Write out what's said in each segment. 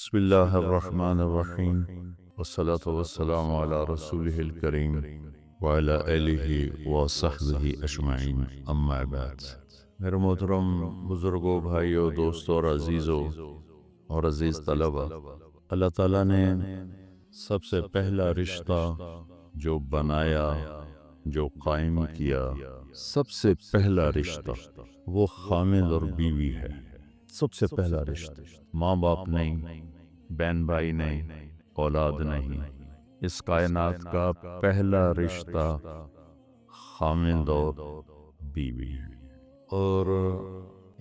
بسم اللہ الرحمن الرحیم والصلاة والسلام علی رسولہ الکریم وعلی آلہ وصحبہ اجمعین، اما بعد۔ میرے محترم بزرگوں، بھائیوں، دوستوں اور عزیزوں اور عزیز طلبہ، اللہ تعالیٰ نے سب سے پہلا رشتہ جو بنایا، جو قائم کیا، سب سے پہلا رشتہ وہ خامد اور بیوی ہے۔ سب سے پہلا رشتہ، ماں باپ نہیں، بہن بھائی نہیں، اولاد نہیں، اس کائنات کا پہلا رشتہ خامد اور بیوی ہے۔ اور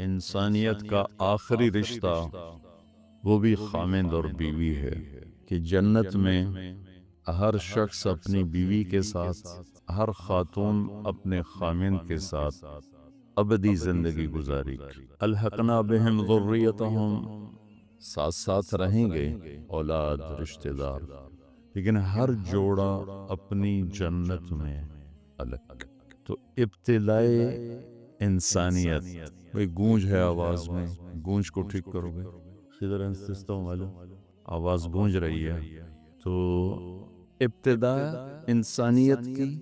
انسانیت کا آخری رشتہ وہ بھی خامد اور بیوی ہے کہ جنت میں ہر شخص اپنی بیوی کے ساتھ، ہر خاتون اپنے خامد کے ساتھ ابدی زندگی گزاری۔ الحقنا بہم ذریتہم، ساتھ ساتھ رہیں گے اولاد، رشتہ دار، لیکن ہر جوڑا اپنی جنت میں الگ۔ تو ابتدائے انسانیت، بھئی گونج ہے آواز میں، گونج کو ٹھیک کرو گے، خضر انسستوں والوں، آواز گونج رہی ہے۔ تو ابتدا انسانیت کی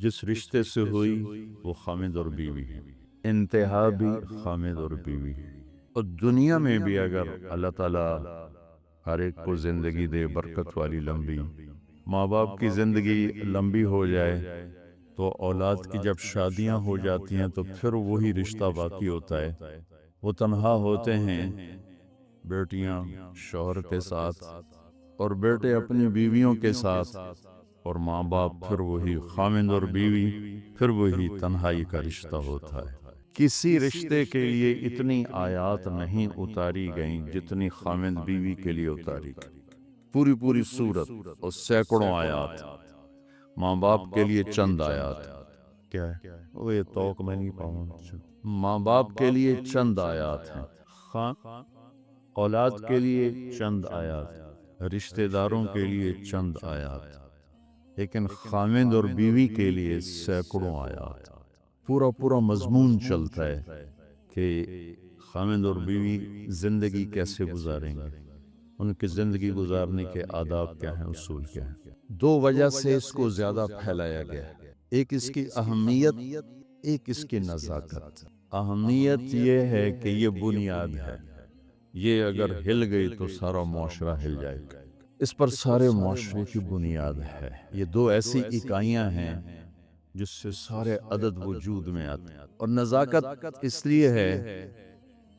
جس رشتے سے ہوئی وہ خامد اور بیوی ہے، انتہا بھی خامد اور بیوی ہے۔ اور دنیا میں بھی اگر اللہ تعالیٰ ہر ایک کو زندگی دے برکت والی لمبی، ماں باپ کی زندگی لمبی ہو جائے تو اولاد کی جب شادیاں ہو جاتی ہیں تو پھر وہی رشتہ باقی ہوتا ہے۔ وہ تنہا ہوتے ہیں، بیٹیاں شوہر کے ساتھ اور بیٹے اپنی بیویوں کے ساتھ، اور ماں باپ پھر وہی خامد اور بیوی، پھر وہی تنہائی کا رشتہ ہوتا ہے۔ کسی رشتے کے لیے اتنی آیات نہیں اتاری گئیں جتنی خامد بیوی کے لیے اتاری گئی، پوری سورت اور سینکڑوں آیات۔ ماں باپ کے لیے چند آیات، کیا ہے وہ، یہ توق میں نہیں پاؤں۔ ماں باپ کے لیے چند آیات ہیں، اولاد کے لیے چند آیات، رشتہ داروں کے لیے چند آیات، لیکن خامد اور بیوی کے لیے سینکڑوں آیات۔ پورا مضمون چلتا ہے کہ خامد اور بیوی زندگی کیسے گزاریں گے، ان کی زندگی گزارنے کے آداب کیا ہیں، اصول کیا ہیں۔ دو وجہ سے اس کو زیادہ پھیلایا گیا ہے، ایک اس کی اہمیت، ایک اس کی نزاکت۔ اہمیت یہ ہے کہ یہ بنیاد ہے، یہ اگر ہل گئی تو سارا معاشرہ ہل جائے گا، اس پر سارے معاشرے کی بنیاد ہے۔ یہ دو ایسی اکائیاں ہیں جس سے سارے عدد وجود میں آتے ہیں۔ اور نزاکت اس لیے ہے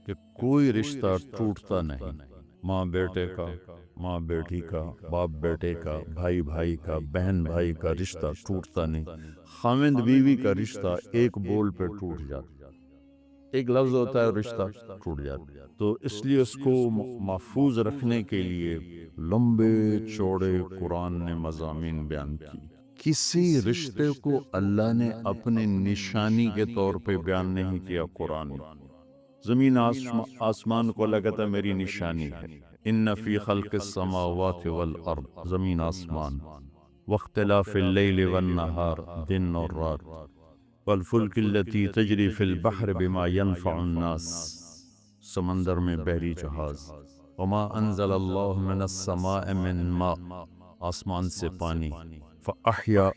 کہ کوئی رشتہ ٹوٹتا نہیں، ماں بیٹے کا، ماں بیٹی کا، باپ بیٹے کا، بھائی بھائی کا، بہن بھائی کا رشتہ ٹوٹتا نہیں۔ خامد بیوی کا رشتہ ایک بول پہ ٹوٹ جاتا، ایک لفظ ہوتا ہے رشتہ ٹوٹ جاتا۔ تو اس لیے اس کو محفوظ رکھنے کے لیے لمبے چوڑے قرآن نے مضامین بیان کی۔ کسی رشتے کو اللہ نے اپنی نشانی کے طور پہ بیان نہیں کیا قرآن میں۔ زمین آسمان کو لگتا میری نشانی ہے، ان فی خلق السماوات والارض، زمین آسمان، واختلاف اللیل والنہار، دن اور رات، والفلک التي تجری فی البحر بما ينفع الناس، سمندر میں بحری جہاز، وما انزل اللہ من السماء من ماء، آسمان سے پانی، فاحیا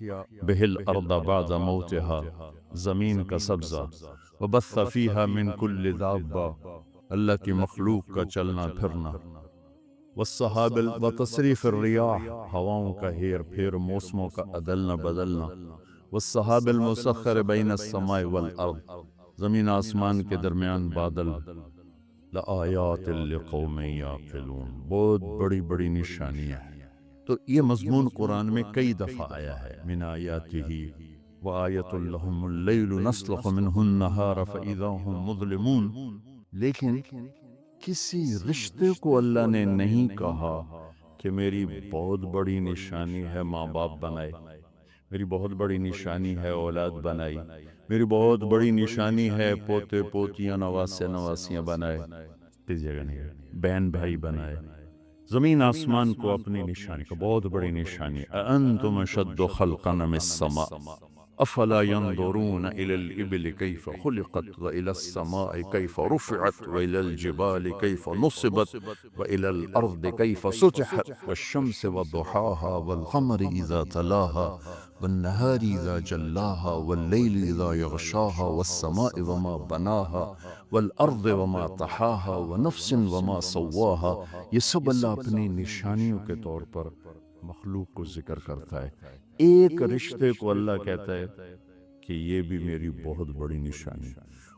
بہ الارض بعد موتها، زمین کا سبزہ، وبث فیہا من کل دابہ، اللہ کی مخلوق کا چلنا پھرنا، والسحاب وتصریف الریاح، ہواؤں کا ہیر پھیر، موسموں کا عدلنا بدلنا، والسحاب المسخر بین السماء والارض، زمین آسمان کے درمیان بادل، لآیات لقوم یعقلون، بہت بڑی نشانیاں ہیں۔ تو یہ مضمون قرآن میں کئی دفعہ آیا ہے، من آیاتہ وآیۃ لہم اللیل نسلخ منہ النہار فإذا ہم مظلمون۔ لیکن کسی رشتے کو اللہ نے نہیں کہا کہ میری بہت بڑی نشانی ہے ماں باپ بنائے، میری بہت بڑی نشانی ہے اولاد بنائی، میری بہت بڑی نشانی ہے پوتے پوتیاں نواسے نواسیاں بنائے، کس جگہ نہیں، بہن بھائی بنائے۔ زمین آسمان کو اپنی نشانی کو، بہت بڑی نشانی، اَأَنتُمْ أَشَدُّ خَلْقًا أَمِ السَّمَاءُ، افلا ينظرون الى الابل كيف خلقت والى السماء كيف رفعت والى الجبال كيف نصبت والى الارض كيف سطحت والشمس وضحاها والقمر اذا تلاها والنهار اذا جلاها والليل اذا يغشاها والسماء وما بناها والارض وما طحاها ونفس وما سواها. یہ سب اللہ اپنی نشانیوں کے طور پر مخلوق کو ذکر کرتا ہے. ایک رشتے کو اللہ کہتا ہے کہ یہ بھی میری بہت بڑی نشانی،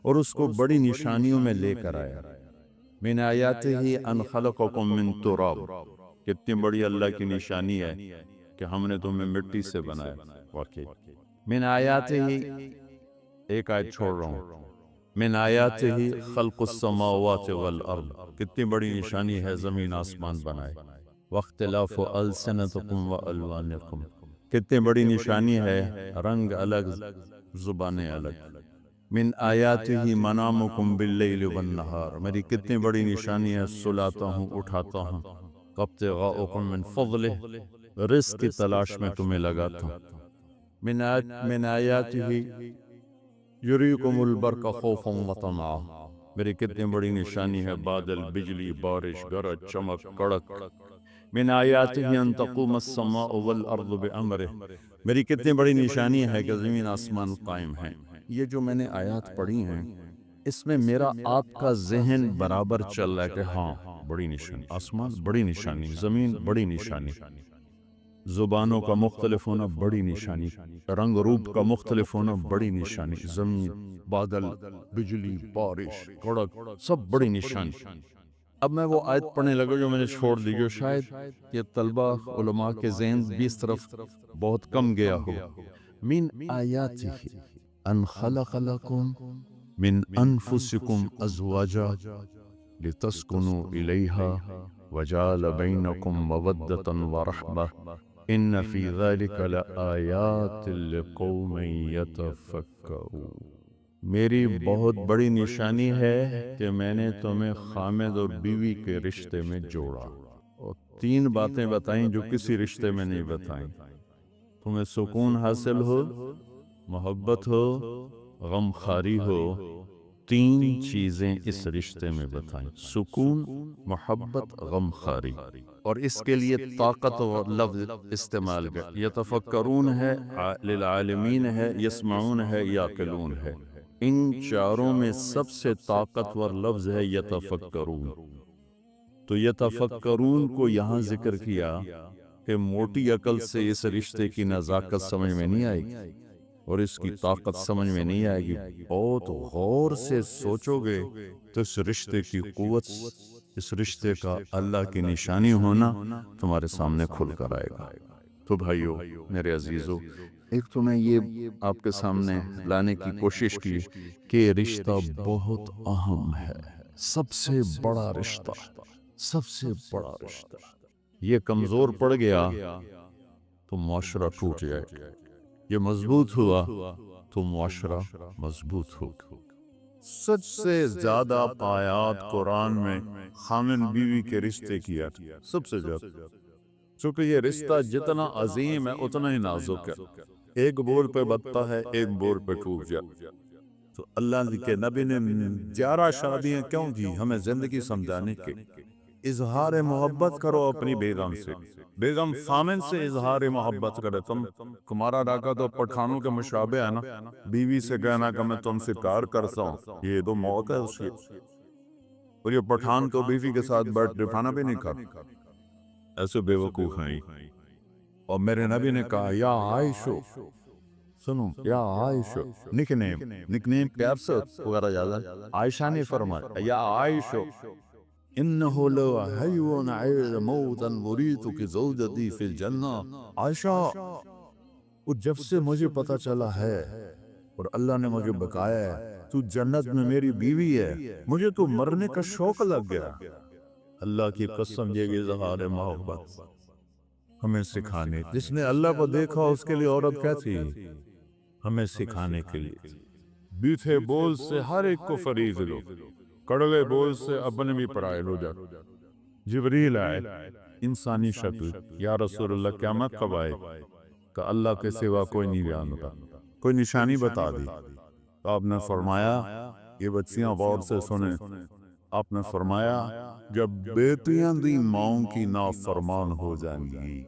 اور اس کو بڑی نشانیوں میں لے کر آیا. من آیاتہ ان خلقکم من تراب، کتنی بڑی اللہ کی نشانی ہے کہ ہم نے تمہیں مٹی سے بنایا. واقعی من آیاتہ، ایک آیت چھوڑ رہا ہوں، من آیاتہ خلق السماوات والارض، کتنی بڑی نشانی ہے زمین آسمان بنائے. واختلاف السنتکم والوانکم، کتنی بڑی نشانی ہے رنگ الگ زبانیں الگ. من آیاتہ منامکم باللیل والنہار، میری کتنی بڑی نشانی ہے سلاتا ہوں اٹھاتا ہوں. ابتغاؤکم من فضلہ، رزق کی تلاش میں تمہیں لگاتا ہوں. من آیاتہ یریکم البرق خوفا وطمعا، میری کتنی بڑی نشانی ہے بادل، بجلی، بارش، گرج، چمک، کڑک. من آیاتہ ان تقوم السماء والارض بامرہ، میری کتنی بڑی نشانی ہے کہ زمین آسمان قائم ہیں. یہ جو میں نے آیات پڑھی ہیں اس میں میرا آپ کا ذہن برابر چل رہا ہے کہ ہاں بڑی نشانی، آسمان بڑی نشانی، زمین بڑی نشانی، زبانوں کا مختلف ہونا بڑی نشانی، رنگ روپ کا مختلف ہونا بڑی نشانی، زمین، بادل، بجلی، بارش، کڑک، سب بڑی نشانی. اب میں وہ آیت پڑھنے لگا جو میں نے چھوڑ دی، جو شاید یہ طلبہ علماء کے ذہن بھی اس طرف بہت کم گیا ہو. من آیاتہ ان خلق لکم من انفسکم ازواجا لتسکنوا الیہا وجعل بینکم مودۃ ورحمہ ان فی ذلک لآیات لقوم یتفکرون. میری بہت بڑی نشانی ہے کہ میں نے تمہیں خامد اور بیوی کے رشتے میں جوڑا، اور تین باتیں بتائیں جو کسی رشتے میں نہیں بتائیں. تمہیں سکون حاصل ہو، محبت ہو، غم خاری ہو. تین چیزیں اس رشتے میں بتائیں، سکون، محبت، غم خاری. اور اس کے لیے طاقت اور لفظ استعمال کر، یتفکرون ہے، للعالمین ہے، یسمعون ہے، یاقلون ہے. ان چاروں میں سب سے طاقتور لفظ ہے یتفکرون. تو یتفکرون کو یہاں ذکر کیا کہ موٹی عقل سے اس رشتے کی نزاکت سمجھ میں نہیں آئے گی اور اس کی طاقت سمجھ میں نہیں آئے گی. بہت غور سے سوچو گے تو اس رشتے کی قوت، اس رشتے کا اللہ کی نشانی ہونا تمہارے سامنے کھل کر آئے گا. تو بھائیو میرے عزیزو، ایک تو میں یہ آپ کے سامنے لانے کی کوشش کی کہ رشتہ بہت اہم ہے، سب سے بڑا رشتہ، سب سے بڑا رشتہ. یہ کمزور پڑ گیا تو معاشرہ ٹوٹ جائے گا، یہ مضبوط ہوا تو معاشرہ مضبوط ہوگا. سب سے زیادہ آیات قرآن میں خامن بیوی کے رشتے کی آتی، سب سے زیادہ. چونکہ یہ رشتہ جتنا عظیم ہے اتنا ہی نازک ہے، ایک بول پہ بتتا ہے، ایک بول پہ ٹوٹ جاتا. تو اللہ کے نبی نے 11 شادیاں کیوں کی؟ ہمیں زندگی سمجھانے کے. اظہار محبت کرو اپنی بیگم سے، بیگم خامن سے اظہار محبت کرے. تمہارا ڈاکہ تو پٹھانوں کے مشابہ ہے نا، بیوی سے کہنا کہ میں تم سے پیار کرتا ہوں، یہ تو موت ہے اس کی. اور یہ پٹھان تو بیوی کے ساتھ بیٹھ کھانا بھی نہیں کھاتا، ایسے بے وقوف ہیں. اور میرے نبی نے کہا یا عائشو، سنو یا عائشو، نکنیم پیار سے وغیرہ زیادہ. عائشہ نے فرمایا یا عائشو انہو لو حیون عید موتا مریتک زوجتی فی الجنہ. عائشہ، جب سے مجھے پتا چلا ہے اور اللہ نے مجھے بتایا ہے تو جنت میں میری بیوی ہے، مجھے تو مرنے کا شوق لگ گیا. اللہ کی قسم یہ اظہار محبت ہمیں سکھانے، جس نے اللہ کو دیکھا اس کے لیے عورت کیا تھی؟ ہمیں سکھانے کے لیے. بیٹھے بول سے ہر ایک کو فریض لو، کڑوے بول سے اپنے بھی پرائے ہو جاتے. جبریل آئے انسانی شکل، یا رسول اللہ قیامت کب آئے؟ کہ اللہ کے سوا کوئی نہیں جانتا. کوئی نشانی بتا دی تو آپ نے فرمایا یہ بچیاں غور سے سنیں، آپ نے فرمایا جب بیٹیاں دی ماؤں کی نافرمان ہو جائیں گی،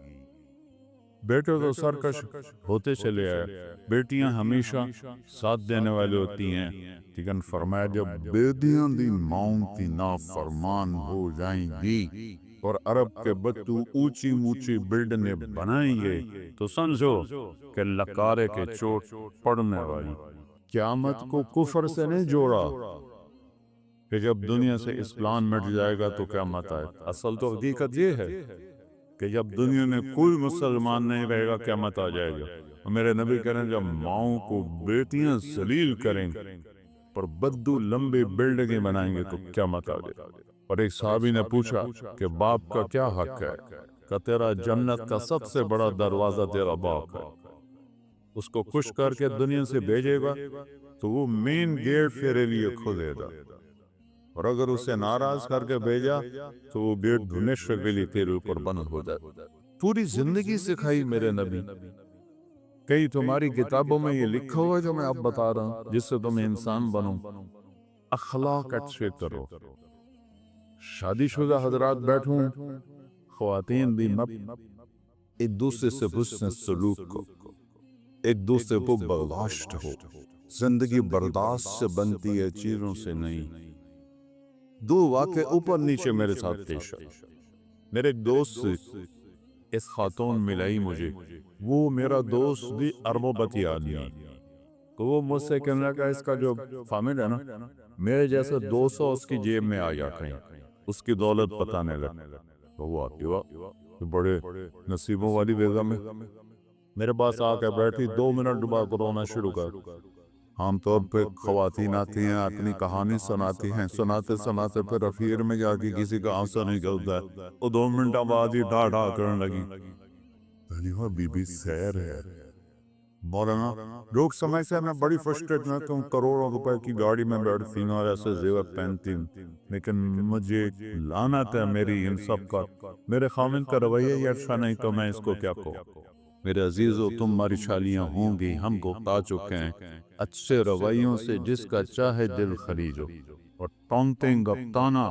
بیٹے تو سرکش ہوتے چلے آئے، بیٹیاں ہمیشہ ساتھ دینے والے ہوتی ہیں، لیکن فرمایا جب بیٹیاں دی ماؤں کی نافرمان ہو جائیں گی اور عرب کے بچوں اونچی اونچی بلڈنگیں بنائیں گے تو سمجھو کہ لکارے کے چوٹ پڑنے والی۔ قیامت کو کفر سے نہیں جوڑا کہ جب دنیا سے اسلام مٹ جائے گا تو قیامت آئے، اصل تو حقیقت یہ ہے کہ جب دنیا میں کوئی مسلمان نہیں رہے گا قیامت آ جائے گا۔ اور میرے نبی کہہ رہے ہیں جب ماؤں کو بیٹیاں ذلیل کریں پر بدو لمبی بلڈنگیں بنائیں گے تو قیامت آ جائے گی۔ اور ایک صحابی نے پوچھا کہ باپ کا کیا حق ہے؟ کہ تیرا جنت کا سب سے بڑا دروازہ تیرا باپ ہے، اس کو خوش کر کے دنیا سے بھیجے گا تو وہ مین گیٹ تیرے لیے کھولے گا، اور اگر اسے ناراض کر کے بھیجا تو وہ گیٹ ہمیشہ کے لیے تیرے اوپر بند ہو جائے۔ پوری زندگی سکھائی میرے نبی، کئی تمہاری کتابوں میں یہ لکھا ہوا ہے جو میں اب بتا رہا ہوں جس سے تم انسان بنو۔ اخلاق اچھے کرو، شادی شدہ حضرات بیٹھوں، خواتین بھی مت، ایک دوسرے سے حسن سلوک کو، ایک دوسرے کو برداشت ہو، زندگی برداشت سے بنتی ہے چیزوں سے نہیں۔ دو واقعے اوپر نیچے میرے ساتھ پیش آئے۔ میرے ایک دوست سے اس خاتون ملائی مجھے، وہ میرا دوست بھی اربوں آدمی ہے، تو وہ مجھ سے کہنے لگا اس کا جو فامل ہے نا میرے جیسے 200 اس کی جیب میں آیا کریں، اس کی دولت بتانے لگا۔ تو وہ آتی ہوا بڑے نصیبوں والی بیگم ہے، میرے پاس آ کے بیٹھی 2 منٹ بعد رونا شروع کر۔ عام طور پہ خواتین آتی ہیں اپنی کہانی سناتی ہیں، سناتے سناتے پھر اخیر میں جا کے کسی کا آنسو نکلتا ہے، وہ 2 منٹ بعد ہی ڈا ڈا کرنے لگی۔ بی بی سیر ہے مولانا، لوگ سمجھتے ہیں میں بڑی فرسٹریٹ میں ہوں، کروڑوں روپے کی گاڑی میں بیٹھتی ہوں اور ایسے زیور پہنتی ہوں، لیکن مجھے لعنت ہے میری ان سب کا، میرے خامن کا رویہ ہی اچھا نہیں تو میں اس کو کیا کہوں۔ میرے عزیزو تم ہماری شالیاں ہوں گی، ہم کو بتا چکے ہیں اچھے رویوں سے جس کا چاہے دل خریدو، اور ٹونٹیں گپتانا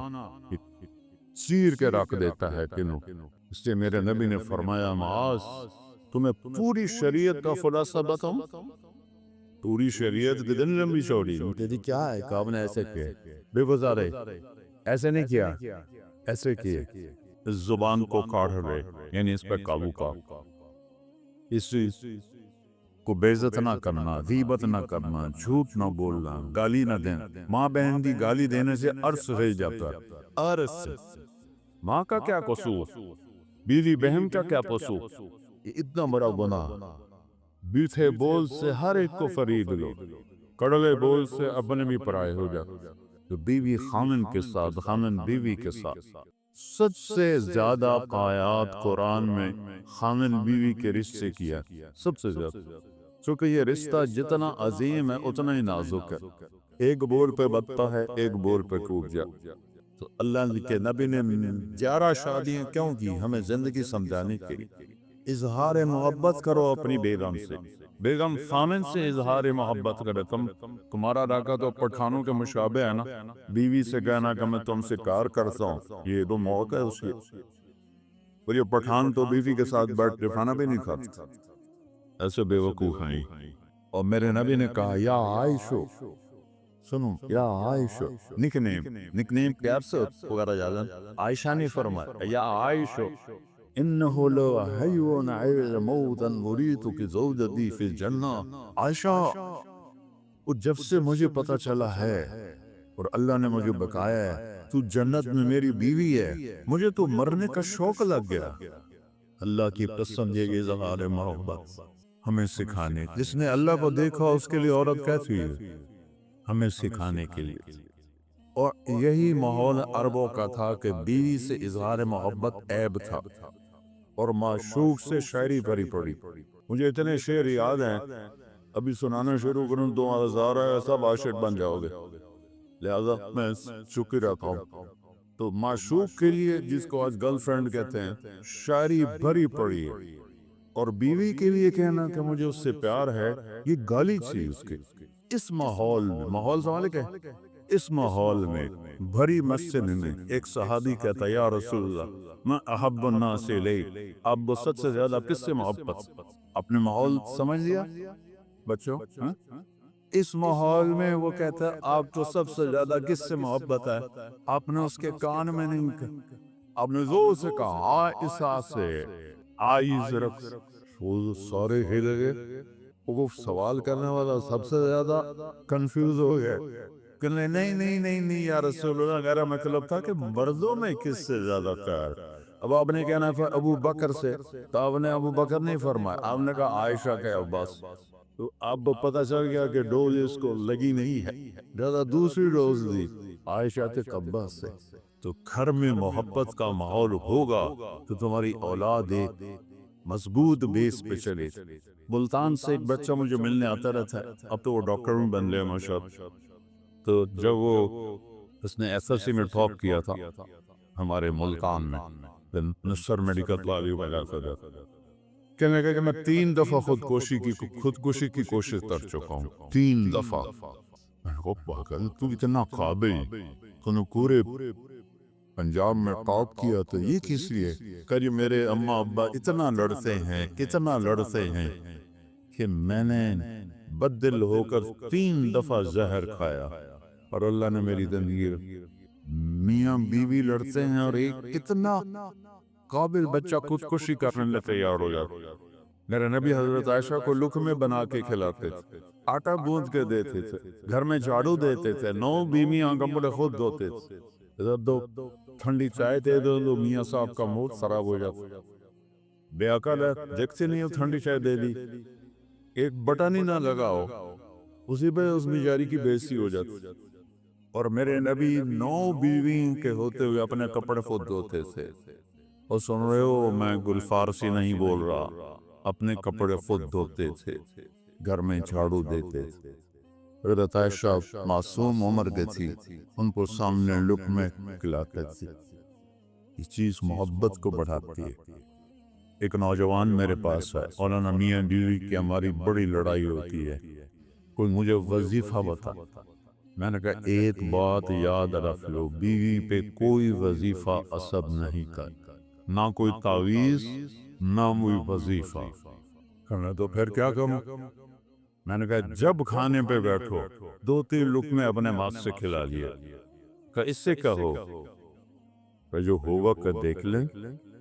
چیر کے رکھ دیتا ہے کنو۔ اس لیے میرے نبی نے فرمایا معاذ تمہیں پوری شریعت کا خلاصہ بتاؤں؟ پوری شریعت کتنی لمبی چوڑی؟ کہتی کیا ہے کہ آپ نے ایسے کیا؟ بے گزارے ایسے نہیں کیا، ایسے کیے، اس زبان کو کاٹ رہے، یعنی اس پہ قابو کا، اس کو بے عزت نہ کرنا، غیبت نہ کرنا، جھوٹ نہ بولنا، گالی نہ دینا۔ ماں بہن دی گالی دینے سے عرص رہ جاتا ہے، عرص۔ ماں کا کیا قصور، بیوی بہن کا کیا قصور؟ یہ اتنا بڑا گناہ۔ میٹھے بول سے ہر ایک کو فریب لو، کڑوے بول سے اپنے بھی پرائے ہو جا۔ تو بیوی خامن کے ساتھ، خامن بیوی کے ساتھ، سب سے زیادہ آیات قرآن میں خامن بیوی کے رشتے کیا، سب سے زیادہ، چونکہ یہ رشتہ جتنا عظیم ہے اتنا ہی نازک ہے، ایک بول پہ بتتا ہے، ایک بول پہ ٹوٹ جا۔ تو اللہ کے نبی نے 11 شادیاں کیوں کی؟ ہمیں زندگی سمجھانے کے لیے۔ اظہار محبت کرو اپنی بیگم سے، بیگم خامن سے اظہار محبت کرے۔ تمہارا علاقہ تو پٹھانوں کے مشابہ ہے نا، بیوی سے کہنا کہ میں تم سے کار کرتا ہوں، یہ تو موقع ہے اس کی۔ اور یہ پٹھان تو بیوی کے ساتھ بیٹھ کے کھانا بھی نہیں کھاتا، ایسے بے وقوف ہیں۔ اور میرے نبی نے کہا یا عائشو، سنو یا عائشو، نک نیم پیار سے پکارا جاتا ہے۔ عائشہ نے فرمایا یا عائشو انہو لو حیون عیز موتا مریتو کی زوجتی فی الجنہ۔ عائشہ وہ جب سے مجھے پتا چلا ہے اور اللہ نے مجھے بتایا ہے تو جنت میں میری بیوی ہے، مجھے تو مرنے کا شوق لگ گیا۔ اللہ کی پسند یہ اظہار محبت ہمیں سکھانے، جس نے اللہ کو دیکھا اس کے لیے عورت کیسی ہے، ہمیں سکھانے کے لیے۔ اور یہی ماحول عربوں کا تھا کہ بیوی سے اظہار محبت عیب تھا، اور معشوق سے شاعری بھری پڑی۔ مجھے اتنے شعر یاد ہیں، ابھی سنانا شروع کروں تو ہزارہ سب عاشق بن جاؤ گے، لہذا میں شکر رہتا ہوں۔ تو معشوق کے لیے جس کو آج گرل فرینڈ کہتے ہیں، شاعری بھری پڑی ہے، اور بیوی کے لیے کہنا کہ مجھے اس سے پیار ہے، یہ گالی تھی اس کی۔ اس ماحول میں، ماحول سوال ہے، اس ماحول میں بھری مسجد میں ایک صحابی کہتا ہے یا رسول اللہ میں احب الناس الیک، آپ وسط سے زیادہ کس سے محبت؟ اپنے ماحول سمجھ لیا بچوں؟ ہاں؟ اس ماحول میں وہ کہتا ہے آپ تو سب سے زیادہ کس سے محبت ہے؟ آپ نے اس کے کان میں نہیں کہا، آپ نے زور سے کہا عائشہ سے، ذرا وہ سارے ہل گئے۔ وہ سوال کرنے والا سب سے زیادہ کنفیوز ہو گیا کہ نہیں یا رسول اللہ، میرا مطلب تھا کہ مردوں میں کس سے زیادہ پیار؟ اب آپ نے کہنا ہے ابو بکر سے، تو آپ نے ابو بکر نہیں فرمایا، آپ نے کہا عائشہ کا عباس، تو اب پتہ چل گیا کہ ڈوز اس کو لگی نہیں ہے، زیادہ دوسری ڈوز دی عائشہ کے عباس سے۔ تو گھر میں محبت کا ماحول ہوگا تو تمہاری اولاد ایک مضبوط بیس پہ چلے۔ ملتان سے ایک بچہ مجھے ملنے آتا رہتا ہے، اب تو وہ ڈاکٹر میں بن لیا ماشاءاللہ۔ تو جب وہ اس نے ایس ایس سی میں ٹاپ کیا تھا ہمارے ملتان میں، نصر میڈیکل والی وجہ سے، کہنے لگا کہ میں 3 دفعہ خودکشی کی کوشش کر چکا ہوں، 3 دفعہ۔ میں نے کہا پاگل، تو اتنا قابل، تو نے پورے پنجاب میں ٹاپ کیا، تو یہ کس لیے؟ کہ یہ میرے اماں ابا اتنا لڑتے ہیں کہ میں نے بددل ہو کر 3 دفعہ زہر کھایا، اور اللہ نے میری زندگی، میاں بیوی لڑتے ہیں اور ایک اتنا قابل بچہ خودکشی کرنے لے تیار ہو جاتا۔ میرے نبی حضرت عائشہ کو لقمے بنا کے کھلاتے تھے، آٹا گوندھ کے دیتے تھے، گھر میں جھاڑو دیتے تھے، 9 بیویاں کپڑے خود دھوتے تھے۔ ادھر دو ٹھنڈی چائے دے دو تو میاں صاحب کا موڈ خراب ہو جاتا، بے عقل ہے، دیکھتے نہیں ہو ٹھنڈی چائے دے دی، ایک بٹن ہی نہ لگاؤ، اسی پہ اس بیچاری کی بےعزتی ہو جاتی۔ اور میرے نبی 9 بیوی کے ہوتے ہوئے اپنے کپڑے خود دھوتے تھے۔ اور سن رہے ہو، میں گل فارسی نہیں بول رہا، اپنے کپڑے خود دھوتے تھے، گھر میں جھاڑو دیتے تھے۔ حضرت عائشہ معصوم عمر کے تھی، ان کو سامنے لقمے کھلاتے تھے۔ یہ چیز محبت کو بڑھاتی ہے۔ ایک نوجوان میرے پاس ہے، مولانا میاں بیوی کی ہماری بڑی لڑائی ہوتی ہے، کوئی مجھے وظیفہ بتا۔ میں نے کہا ایک بات یاد رکھ لو، بیوی پہ کوئی وظیفہ اثر نہیں کر، نہ کوئی تعویذ نہ کوئی وظیفہ۔ کہنا تو پھر کیا کروں؟ میں نے کہا جب کھانے پہ بیٹھو 2-3 لقمے اپنے ہاتھ سے کھلا لیا، کہ اس سے کیا ہو، کہ جو ہوگا کہ دیکھ لیں۔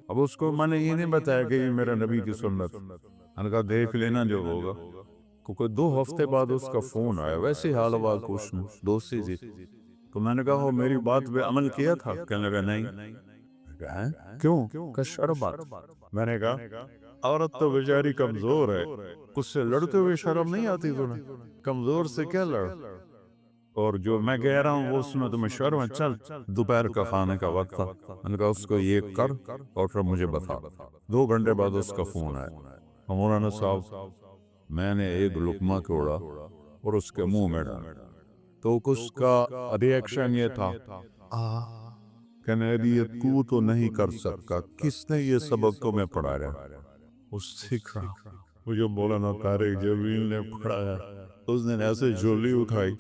اب اس کو میں نے یہ نہیں بتایا کہ یہ میرا نبی کی سنت، میں نے کہا دیکھ لینا جو ہوگا، کیونکہ 2 ہفتے بعد اس کا فون آیا، ویسے حال حوال پوچھنا، دوستی تھی۔ تو میں نے کہا وہ میری بات پہ عمل کیا تھا؟ کہنے لگا نہیں۔ میں کہا ہیں کیوں؟ کہ شرم بات۔ میں نے کہا عورت تو بیچاری کمزور ہے، اس سے لڑتے ہوئے شرم نہیں آتی تمہیں؟ کمزور سے کیا لڑ؟ اور جو میں کہہ رہا ہوں وہ اس میں تمہیں شرم ہے؟ چل دوپہر کا کھانے کا وقت تھا، میں نے کہا اس کو یہ کر اور پھر مجھے بتا۔ 2 گھنٹے بعد اس کا فون آیا، مولانا صاحب میں نے ایک لقمہ توڑا اور اس کے منہ میں ڈالا، تو اس کا ریئیکشن یہ تھا کہ تو تو نہیں کر سکتا، کس نے یہ سبق تمہیں پڑھایا؟ وہ سیکھ رہا، وہ جو مولانا طارق جبریل نے پڑھایا، اس نے ایسے جھولی اٹھائی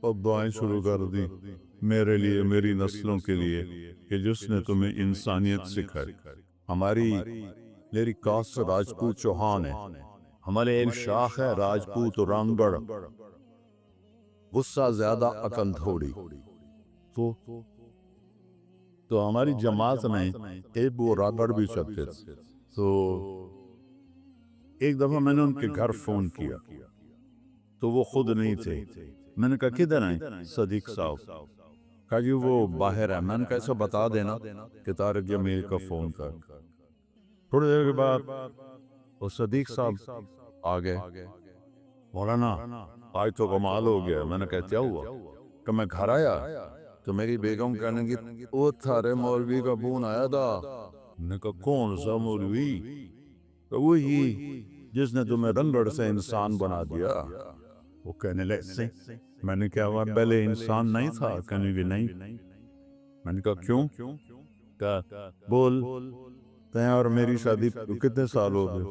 اور دعائیں شروع کر دی میرے لیے، میری نسلوں کے لیے، کہ جس نے تمہیں انسانیت سکھائی۔ میری کاسٹ راجپوت چوہان ہے، ہمارے ایک شاخ ہے راجپوت رانگڑ، غصہ زیادہ عقل تھوڑی۔ تو ہماری جماعت میں ایک وہ رانگڑ بھی چلتے تھے۔ تو ایک دفعہ میں نے ان کے گھر فون کیا تو وہ خود نہیں تھے، میں نے کہا کدھر ہیں صدیق صاحب؟ کہا جی وہ باہر ہے۔ میں نے کہا ایسا بتا دینا کہ طارق جمیل کا فون کر۔ تھوڑی دیر کے بعد وہ صدیق صاحب آگئے، مولانا آج تو کمال ہو گیا۔ میں نے کہا کیا ہوا؟ کہ میں گھر آیا تو میری بیگم کہنے کی وہ تھارے مولوی کا فون آیا تھا۔ میں نے کہا کون سا مولوی؟ کہ وہی جس نے تمہیں رنگڑ سے انسان بنا دیا۔ وہ کہنے لگے میں نے کہا وہ پہلے انسان نہیں تھا؟ کہنے بھی نہیں۔ میں نے کہا کیوں؟ کہ بول تے اور میری شادی کتنے سال ہو گئے؟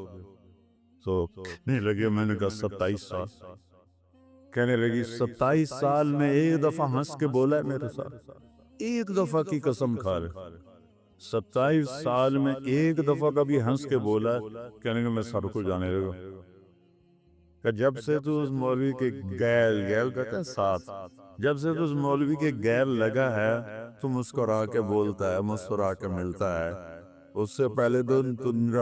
تو کہنے لگے، میں نے کہا 27 سال۔ کہنے لگی 27 سال میں ایک دفعہ ہنس کے بولا ہے میرے ساتھ؟ ایک دفعہ کی قسم کھا رہے، 27 سال میں ایک دفعہ کبھی ہنس کے بولا ہے؟ کہنے کہ میں سر کو جانے لگا کہ جب سے تو اس مولوی کے گیل کہتے ہیں ساتھ، جب سے تو اس مولوی کے گیل لگا ہے تو مسکرا کے بولتا ہے، مسکرا کے ملتا ہے۔ اس سے پہلے تو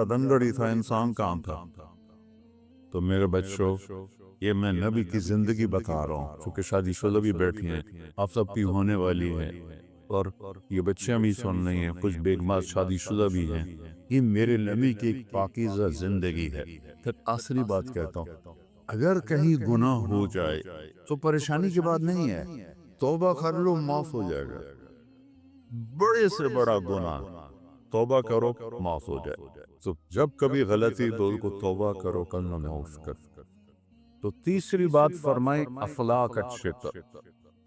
رندڑی تھا، انسان کام تھا۔ تو میرے بچوں، یہ میں نبی کی زندگی بتا رہا ہوں، چونکہ شادی شدہ بھی بیٹھی ہیں، آپ سب کی ہونے والی ہے، اور یہ بچیاں بھی سن رہی ہیں، کچھ بیگمات شادی شدہ بھی ہیں۔ یہ میرے نبی کی ایک پاکیزہ زندگی ہے۔ پھر آخری بات کہتا ہوں، اگر کہیں گناہ ہو جائے تو پریشانی کی بات نہیں ہے، توبہ کر لو، معاف ہو جائے گا۔ بڑے سے بڑا گناہ توبہ کرو، معاف ہو جائے۔ تو جب کبھی غلطی تو اس کو توبہ کرو، کرنا معاف کر۔ تو تیسری بات فرمائی اخلاق اچھے کر،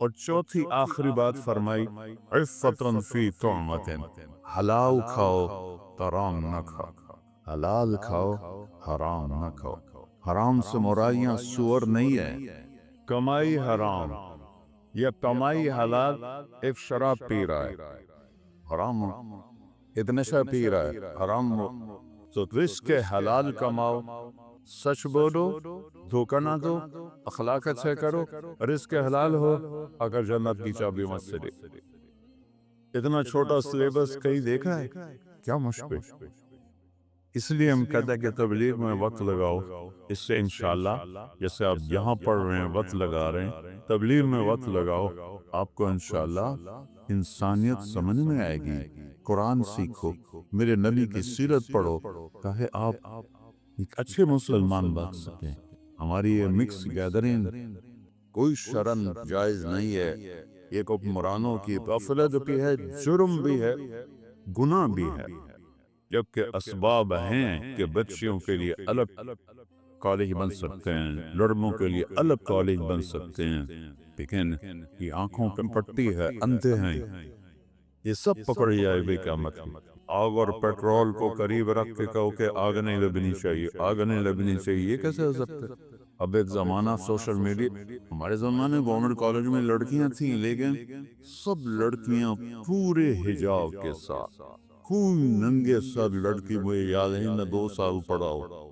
اور چوتھی آخری بات فرمائی عفتن فی طعمتن، حلال کھاؤ، حرام نہ کھاؤ، حلال کھاؤ، حرام نہ کھاؤ۔ حرام سے مرائیاں سور نہیں ہے، کمائی حرام یا کمائی حلال۔ ایک شراب پی رہا ہے، حرام ہو، ایک نشہ پی رہا ہے، حرام ہو۔ تو رزق حلال کماؤ، سچ بولو، دھوکہ نہ دو، اخلاق اچھے کرو، رزق حلال ہو، اگر جنت کی چابی مت سے دے۔ اتنا چھوٹا سلیبس کہیں دیکھا ہے؟ کیا مشکل۔ اس لیے ہم کہتے ہیں کہ تبلیغ میں وقت لگاؤ، اس سے انشاءاللہ جیسے آپ یہاں پڑھ رہے ہیں، وقت لگا رہے ہیں، تبلیغ میں وقت لگاؤ، آپ کو انشاءاللہ انسانیت سمجھ میں آئے گی۔ قرآن سیکھو، میرے نبی کی سیرت پڑھو، تاکہ آپ ایک اچھے مسلمان بن سکیں۔ ہماری یہ مکس گیدرنگ کوئی شرم جائز نہیں ہے، یہ حکمرانوں کی غفلت بھی ہے، جرم بھی ہے، گناہ بھی ہے، جبکہ اسباب ہیں کہ بچیوں کے لیے الگ کالج بن سکتے ہیں، لڑکوں کے لیے الگ کالج بن سکتے ہیں، لیکن یہ آنکھوں پہ پٹی ہے، اندھے ہیں، یہ سب پکڑ جائے بے قیامت کی۔ آگ اور پیٹرول کو قریب رکھ کے کہو کہ آگ نہیں لگنی چاہیے، آگ نہیں لگنی چاہیے، یہ کیسے ہو سکتا ہے؟ اب ایک زمانہ سوشل میڈیا، ہمارے زمانے گورنمنٹ کالج میں لڑکیاں تھیں، لیکن سب لڑکیاں پورے حجاب کے ساتھ، کوئی ننگے سر لڑکی، مجھے یاد ہے میں 2 سال پڑھا ہوں،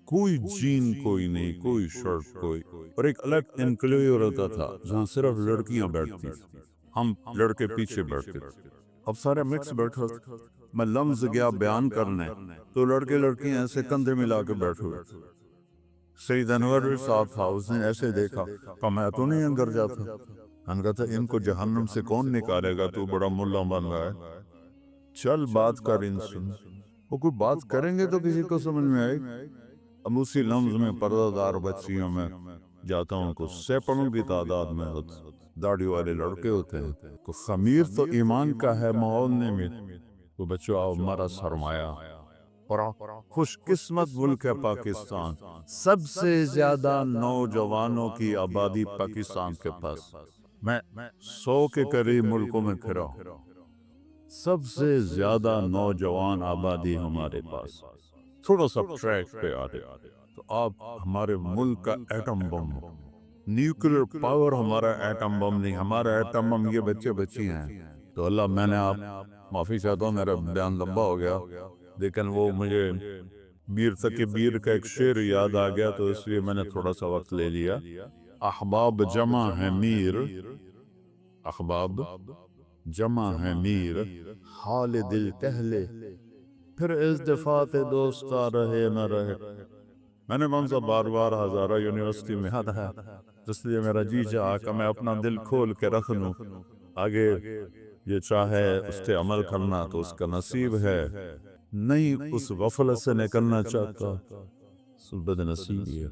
کوئی جین کوئی نہیں، کوئی شرٹ کوئی، اور ایک الگ انکلیو رہتا تھا جہاں صرف لڑکیاں بیٹھتی تھیں، ہم لڑکے پیچھے بیٹھتے تھے۔ اب سارے مکس بیٹھا، میں لفظ گیا بیان کرنے تو لڑکے لڑکیاں ایسے کندھے ملا کے بیٹھے ہوئے۔ سید انور صاحب تھا، اس نے ایسے دیکھا کہ میں تو نہیں اندر جاتا، میں نے کہا تھا ان کو جہنم سے کون نکالے گا، تو بڑا ملا بن رہا ہے، چل بات کر ان سن۔ وہ کوئی بات کریں گے تو کسی کو سمجھ میں آئے۔ اب اسی لفظ میں پردہ دار بچیوں میں جاتا ہوں کو سینکڑوں کی تعداد میں داڑھی والے لڑکے ہوتے ہیں، تو خمیر تو ایمان کا ہے، ماحول نے میں تو بچوں آپ ہمارا سرمایہ، اور خوش قسمت ملک ہے پاکستان، سب سے زیادہ نوجوانوں کی آبادی پاکستان کے پاس، میں 100 کے قریب ملکوں میں پھرا ہوں، سب سے زیادہ نوجوان آبادی ہمارے پاس۔ تھوڑا سا ٹریک پہ آ رہے تو آپ ہمارے ملک کا ایٹم بم، نیوکلیر پاور ہمارا ایٹم بم نہیں، ہمارا ایٹم بم یہ بچے بچی ہیں۔ تو اللہ، میں نے آپ معافی چاہتا ہوں، میرا بیان لمبا ہو گیا، لیکن وہ مجھے میر تقی میر کا ایک شعر یاد آ گیا، تو اس لیے میں نے تھوڑا سا وقت لے لیا۔ احباب جمع ہے میر، احباب جمع ہے میر، حال دل کہلے، پھر ازدفاع دوستا رہے نہ رہے۔ میں نے کون سا بار بار ہزارہ یونیورسٹی میں یاد ہے، اس لیے میرا جی چاہا کہ میں اپنا دل کھول کے رکھ لوں، آگے یہ چاہے اس کے عمل کرنا تو اس کا نصیب ہے، نہیں اس غفلت سے نکلنا چاہتا بد نصیبی ہے۔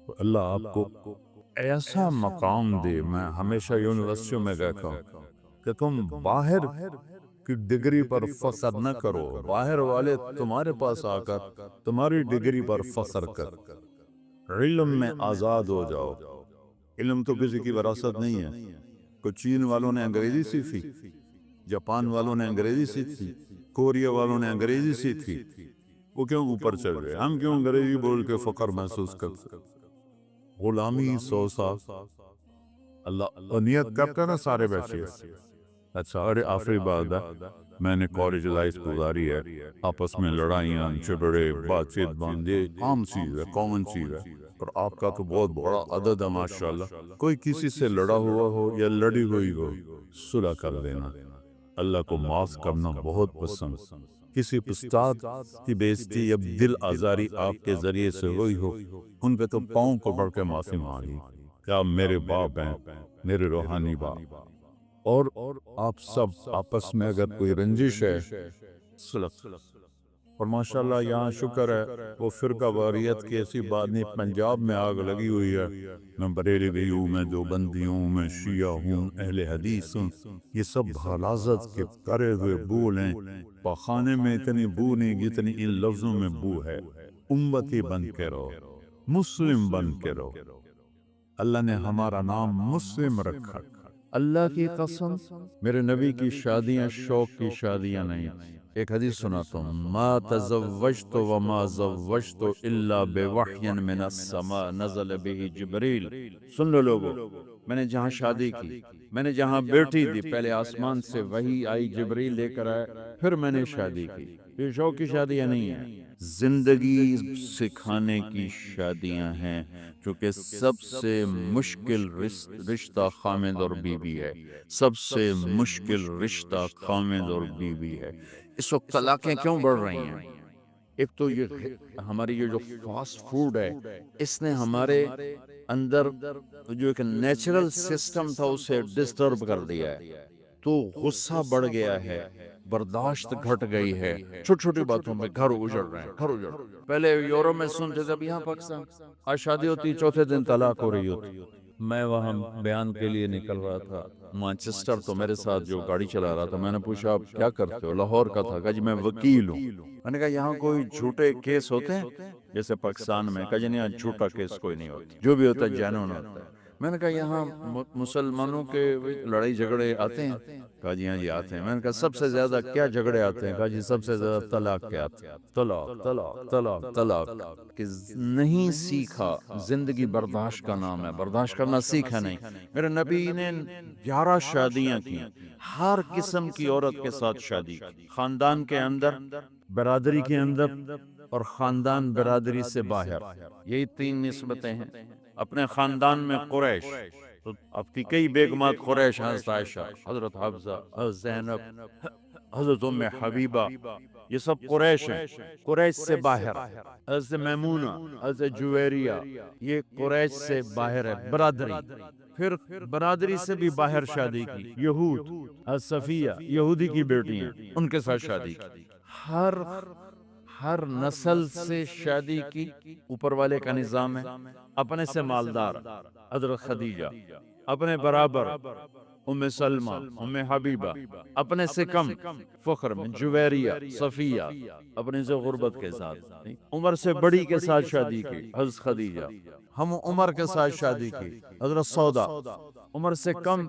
تو اللہ آپ کو ایسا مقام دے۔ میں ہمیشہ یونیورسٹیوں میں دیکھا ہوں کہ تم باہر کی ڈگری پر فخر نہ کرو، باہر والے تمہارے پاس آ کر تمہاری ڈگری پر فخر کر، علم میں آزاد ہو جاؤ۔ علم تو کسی کی وراثت نہیں ہے، کوئی چین والوں نے انگریزی سیکھی، جاپان والوں نے انگریزی سیکھی، کوریا والوں نے انگریزی سیکھی، وہ کیوں اوپر چل رہے؟ ہم کیوں انگریزی بول کے فخر محسوس کرتے؟ غلامی 100 سال اللہ نیت کرتے نا سارے ویسے. اچھا اور آخری بات ہے، میں نے کالج لائف گزاری ہے، آپس میں لڑائیاں جھگڑے بات چیت باندھے عام چیز ہے، کامن چیز ہے. اور آپ کا تو بہت بڑا عدد ہے ماشاءاللہ. کوئی کسی سے لڑا ہوا ہو یا لڑی ہوئی ہو، صلح کر دینا. اللہ کو معاف کرنا بہت پسند. کسی استاد کی بےزتی یا دل آزاری آپ کے ذریعے سے ہوئی ہو، ان پہ تو پاؤں کو پڑھ کے معافی مانگی. کیا میرے باپ ہیں، میرے روحانی باپ. اور آپ سب آپس میں اگر کوئی رنجش ہے صلح. اور ماشاءاللہ یہاں شکر ہے وہ فرقہ واریت کی ایسی بات نہیں. پنجاب میں آگ لگی ہوئی ہے، میں بریلوی بھی ہوں، میں دیوبندی ہوں، میں شیعہ ہوں، اہل حدیث ہوں. یہ سب غلاظت کے کرے ہوئے بول ہیں. پخانے میں اتنی بو نہیں جتنی ان لفظوں میں بو ہے. امتی بن کے رہو، مسلم بن کے رہو. اللہ نے ہمارا نام مسلم رکھا. اللہ کی قسم میرے نبی کی شادیاں شوق کی شادیاں نہیں. ایک حدیث سناتا ہوں، ما تزوجت وما زوجت الا بوحی من السماء نزل به جبریل. سن لو لوگو، میں نے جہاں شادی کی، میں نے جہاں بیٹی دی، پہلے آسمان سے وحی آئی، جبریل لے کر آئے، پھر میں نے شادی کی. یہ شوق کی شادیاں نہیں ہیں، زندگی سکھانے کی شادیاں ہیں. چونکہ سب سے مشکل رشتہ خامد اور بیوی ہے، سب سے مشکل رشتہ خامد اور بیوی ہے. اس وقت طلاقیں کیوں بڑھ رہی ہیں؟ ایک تو یہ ہماری یہ جو فاسٹ فوڈ ہے، اس نے ہمارے اندر جو ایک نیچرل سسٹم تھا اسے ڈسٹرب کر دیا ہے. تو غصہ بڑھ گیا ہے، برداشت گھٹ گئی ہے، چھوٹی چھوٹی باتوں میں گھر اجڑ رہے ہیں، گھر اجڑ. پہلے یورپ میں سنتے تھے، اب یہاں پاکستان آج شادی ہوتی چوتھے دن طلاق ہو رہی ہوتی. میں وہاں بیان کے لیے نکل رہا تھا مانچسٹر، تو میرے ساتھ جو گاڑی چلا رہا تھا، میں نے پوچھا آپ کیا کرتے ہو؟ لاہور کا تھا. کہا جی میں وکیل ہوں. میں نے کہا یہاں کوئی جھوٹے کیس ہوتے ہیں جیسے پاکستان میں؟ کہا جی نہیں، جھوٹا کیس کوئی نہیں ہوتا، جو بھی ہوتا ہے جینون ہوتا ہے. میں نے کہا یہاں مسلمانوں کے لڑائی جھگڑے آتے ہیں؟ کہا جی ہاں جی آتے ہیں. میں نے کہا سب سے زیادہ کیا جھگڑے آتے ہیں؟ کہا جی سب سے زیادہ طلاق کے آتے ہیں. طلاق طلاق طلاق طلاق. کہ نہیں سیکھا، زندگی برداشت کا نام ہے، برداشت کرنا سیکھا نہیں. میرے نبی نے 11 شادیاں کی، ہر قسم کی عورت کے ساتھ شادی کی. خاندان کے اندر، برادری کے اندر، اور خاندان برادری سے باہر. یہی 3 نسبتیں ہیں. اپنے خاندان میں قریش، تو آپ کی کئی بیگمات قریش، حضرت عائشہ، حضرت حفصہ، حضرت زینب، حضرت ام حبیبہ، یہ سب قریش ہیں. قریش سے باہر حضرت میمونہ، حضرت جویریہ، یہ قریش سے باہر ہے برادری. پھر برادری سے بھی باہر شادی کی یہود، حضرت صفیہ یہودی کی بیٹی ہیں، ان کے ساتھ شادی کی. ہر نسل سے شادی کی. اوپر والے کا نظام ہے، اپنے سے مالدار حضرت خدیجہ، اپنے برابر ام سلمہ، ام حبیبہ، اپنے سے کم فخر میں جویریہ، صفیہ، اپنے سے غربت کے ساتھ. عمر سے بڑی کے ساتھ شادی کی حضرت خدیجہ. ہم عمر کے ساتھ شادی کی حضرت سودا. عمر سے کم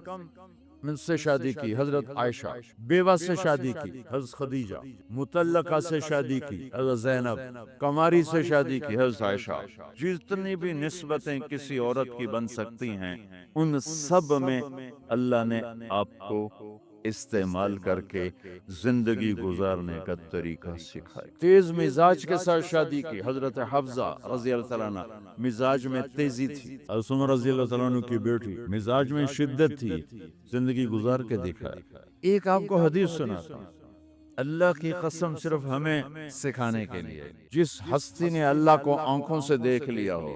من سے شادی کی حضرت عائشہ. بیوہ سے شادی کی حضرت خدیجہ. مطلقہ سے شادی کی حضرت زینب. کماری سے شادی کی حضرت عائشہ. جتنی بھی نسبتیں کسی عورت کی بن سکتی ہیں، ان سب میں اللہ نے آپ کو استعمال کر کے زندگی گزارنے کا طریقہ سکھایا. تیز مزاج کے ساتھ شادی کی حضرت حفصہ رضی اللہ تعالیٰ عنہ، مزاج میں تیزی تھی. حضرت عمر رضی اللہ تعالیٰ عنہ کی بیٹی، مزاج میں شدت تھی، زندگی گزار کے دکھایا. ایک آپ کو حدیث سناتا ہوں، اللہ کی قسم صرف ہمیں سکھانے کے لیے. جس ہستی نے اللہ کو آنکھوں سے دیکھ لیا ہو،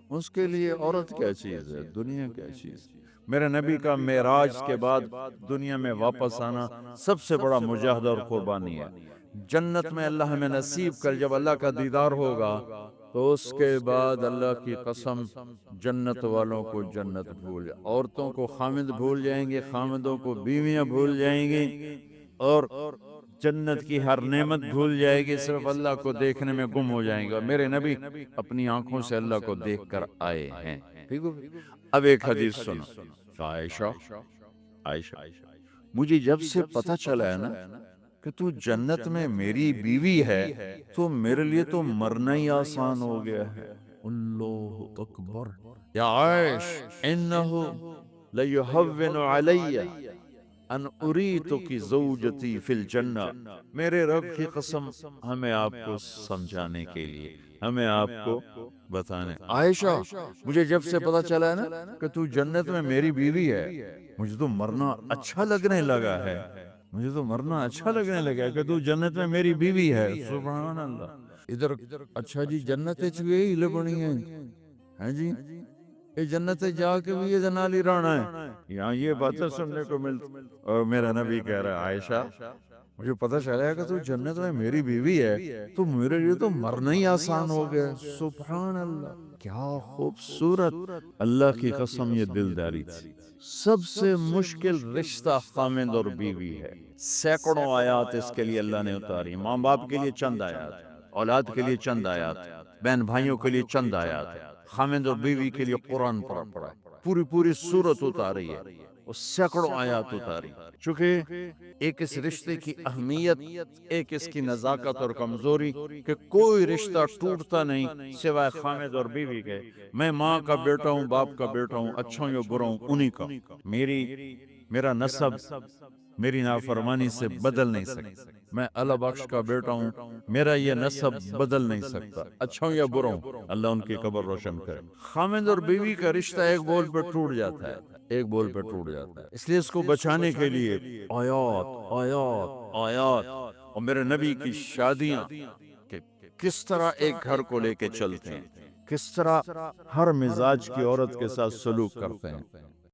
اس کے لیے عورت کیا چیز ہے، دنیا کیا چیز. میرے نبی کا معراج کے بعد دنیا میں واپس آنا سب سے بڑا مجاہدہ اور قربانی ہے. جنت میں اللہ ہمیں نصیب کر، جب اللہ کا دیدار ہوگا تو اس کے بعد اللہ کی قسم جنت والوں کو جنت بھول جائے، عورتوں کو خامد بھول جائیں گے، خامدوں کو بیویاں بھول جائیں گی، اور جنت کی ہر نعمت بھول جائے گی، صرف اللہ کو دیکھنے میں گم ہو جائیں گے. اور میرے نبی اپنی آنکھوں سے اللہ کو دیکھ کر آئے ہیں. ٹھیک ہے. اب ایک حدیث سنو. عائشہ مجھے جب سے پتہ چلا ہے نا کہ تو جنت میں میری بیوی ہے تو میرے لیے تو مرنا ہی آسان ہو گیا ہے۔ اللہ اکبر۔ یا عائش انہو لیہون علی ان اریتک زوجتی فی الجنہ، میرے رب کی قسم ہمیں آپ کو سمجھانے کے لیے، ہمیں آپ کو بتانے، عائشہ مجھے جب سے پتا چلا ہے نا کہ تو جنت میں میری بیوی ہے، مجھے تو مرنا اچھا لگنے لگا ہے، مجھے تو مرنا اچھا لگنے لگا ہے کہ تو جنت میں میری بیوی ہے۔ سبحان اللہ۔ ادھر اچھا جی جنت چوئی لبنی ہے، ہیں جی یہ جنت جا کے بھی یہ جنالی رانا ہے، یہاں یہ باتیں سننے کو ملتی، اور میرا نبی کہہ رہا ہے عائشہ مجھے پتہ چلا کہ تو جنت میں میری بیوی ہے تو میرے لیے تو مرنا ہی آسان ہو گیا۔ سبحان اللہ، کیا خوبصورت، اللہ کی قسم یہ دلداری تھی۔ سب سے مشکل رشتہ خامند اور بیوی ہے، سینکڑوں آیات اس کے لیے اللہ نے اتاری، ماں باپ کے لیے چند آیات، اولاد کے لیے چند آیات، بہن بھائیوں کے لیے چند آیات، خامند اور بیوی کے لیے قرآن پڑھا ہے، پوری سورت اتاری ہے، وہ سینکڑوں آیات اتاری، چونکہ ایک اس رشتے کی اہمیت، ایک اس کی نزاکت اور کمزوری کہ کوئی رشتہ ٹوٹتا نہیں سوائے خامد اور بیوی کے۔ میں ماں کا بیٹا ہوں، باپ کا بیٹا ہوں، اچھا ہوں یا برا ہوں، انہی کا، میرا نسب میری نافرمانی سے بدل نہیں سکتا، میں اللہ بخش کا بیٹا ہوں، میرا یہ نسب بدل نہیں سکتا، اچھا ہوں یا برا ہوں، اللہ ان کی قبر روشن کرے۔ خامد اور بیوی کا رشتہ ایک بول پہ ٹوٹ جاتا ہے، ایک بول پہ ٹوٹ جاتا ہے، اس لیے اس کو بچانے کے لیے آیات آیات آیات، اور میرے نبی کی شادیاں کہ کس طرح ایک گھر کو لے کے چلتے ہیں، کس طرح ہر مزاج کی عورت کے ساتھ سلوک کرتے ہیں،